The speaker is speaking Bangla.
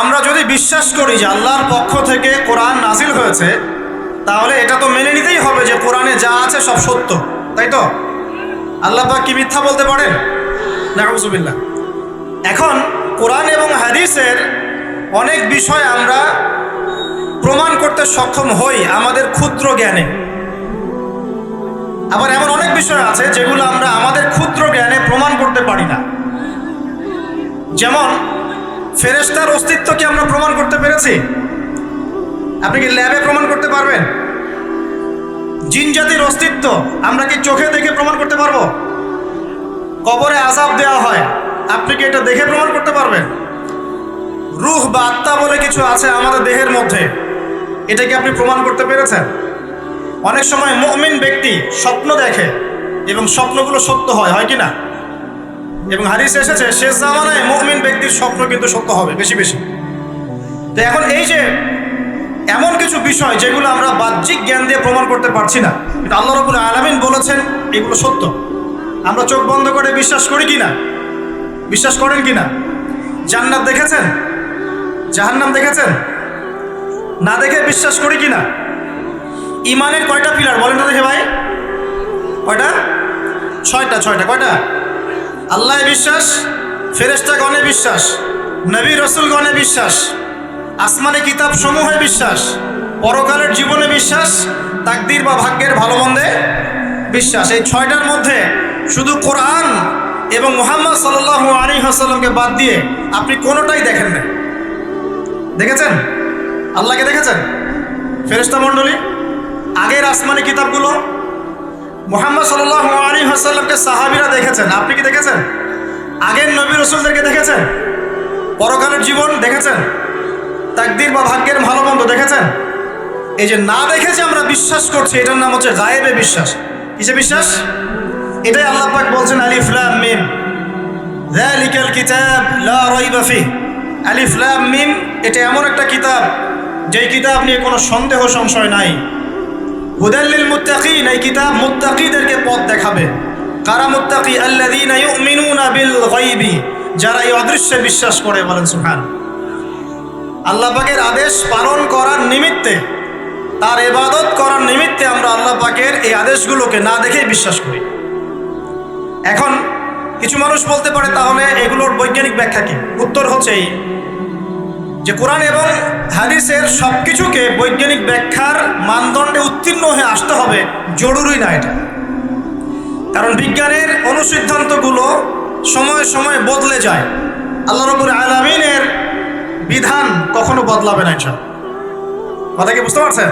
আমরা যদি বিশ্বাস করি যে আল্লাহর পক্ষ থেকে কোরআন নাজিল হয়েছে, তাহলে এটা তো মেনে নিতেই হবে যে কোরআনে যা আছে সব সত্য, তাই তো? আল্লাহ পাক কি মিথ্যা বলতে পারেন? নাউযুবিল্লাহ। এখন কোরআন এবং হাদিসের অনেক বিষয় আমরা প্রমাণ করতে সক্ষম হই আমাদের ক্ষুদ্র জ্ঞানে। আবার এমন অনেক বিষয় আছে যেগুলো আমরা আমাদের ক্ষুদ্র জ্ঞানে প্রমাণ করতে পারি না। যেমন ফেরেশতার অস্তিত্ব কি আমরা প্রমাণ করতে পেরেছি? আপনি কি ল্যাবে প্রমাণ করতে পারবেন? জিন জাতির অস্তিত্ব আমরা কি চোখে দেখে প্রমাণ করতে পারবো? কবরে আযাব দেওয়া হয়, আপনি কি এটা দেখে প্রমাণ করতে পারবেন? রূহ বা আত্মা বলে কিছু আছে আমাদের দেহের মধ্যে, এটা কি আপনি প্রমাণ করতে পেরেছেন? অনেক সময় মুমিন ব্যক্তি স্বপ্ন দেখে এবং স্বপ্নগুলো সত্য হয়, হয় কি না? এবং হাদিসে এসেছে শেষ জামানায় মুমিন ব্যক্তির স্বপ্ন কিন্তু সত্য হবে বেশি বেশি। তো এখন এই যে এমন কিছু বিষয় যেগুলো আমরা বাহ্যিক জ্ঞান দিয়ে প্রমাণ করতে পারছি না, কিন্তু আল্লাহ রাব্বুল আলামিন বলেছেন এগুলো সত্য, আমরা চোখ বন্ধ করে বিশ্বাস করি কি না? বিশ্বাস করেন কি না? জান্নাত দেখেছেন? জাহান্নাম দেখেছেন? না দেখে বিশ্বাস করি কি না? ইমানের কয়টা পিলার বলেন তো দেখে ভাই? কয়টা? ছয়টা। কয়টা? আল্লাহ বিশ্বাস, ফেরেশতাগণে বিশ্বাস, নবী রাসূলগণে বিশ্বাস, আসমানে কিতাব সমূহে বিশ্বাস, পরকালের জীবনে বিশ্বাস, তাকদীর বা ভাগ্যের ভালো মন্দে বিশ্বাস। এই ছয়টার মধ্যে শুধু কোরআন এবং মুহাম্মদ সাল্লাল্লাহু আলাইহি ওয়াসাল্লামকে বাদ দিয়ে আপনি কোনোটাই দেখেন না। দেখেছেন? আল্লাহকে দেখেছেন? ফেরেশতা মণ্ডলী, আগের আসমানি কিতাবগুলো, মুহাম্মদ সাল্লাল্লাহু আলাইহি ওয়াসাল্লামকে সাহাবীরা দেখেছেন, আপনি কি দেখেছেন? আগের নবী রাসূলদেরকে দেখেছেন? পরকালের জীবন দেখেছেন? তাকদীর বা ভাগ্যের ভালো মন্দ দেখেছেন? এই যে না দেখে যে আমরা বিশ্বাস করছি, এটার নাম হচ্ছে গায়েবে বিশ্বাস। কিসে বিশ্বাস? এটাই আল্লাহ পাক বলছেন আলিফ লাম মিম যালিকাল কিতাব লা রাইবা ফিহ। আলিফ লাম মিম, এটা এমন একটা কিতাব যেই কিতাব নিয়ে কোনো সন্দেহ সংশয় নাই। হুদাল লিল মুত্তাকিন, এই কিতাব মুত্তাকিদেরকে পথ দেখাবে। কারা মুত্তাকি? আল্লাযীনা ইউমিনুনা বিল গায়বি, যারা এই অদৃশ্যে বিশ্বাস করে। বলেন সুবহান। আল্লাহ পাকের আদেশ পালন করার নিমিত্তে, তার ইবাদত করার নিমিত্তে আমরা আল্লাহ পাকের এই আদেশগুলোকে না দেখেই বিশ্বাস করি। এখন কিছু মানুষ বলতে পারে তাহলে এগুলোর বৈজ্ঞানিক ব্যাখ্যা কি? উত্তর হচ্ছে এই যে কোরআন এবং হাদিসের সব কিছুকে বৈজ্ঞানিক ব্যাখ্যার মানদণ্ডে উত্তীর্ণ হয়ে আসতে হবে জরুরি না এটা। কারণ বিজ্ঞানের অনুসিদ্ধান্তগুলো সময়ে সময়ে বদলে যায়। আল্লাহ রাব্বুল আলামিনের বিধান কখনো বদলাবে না। কথা কি বুঝতে পারছেন?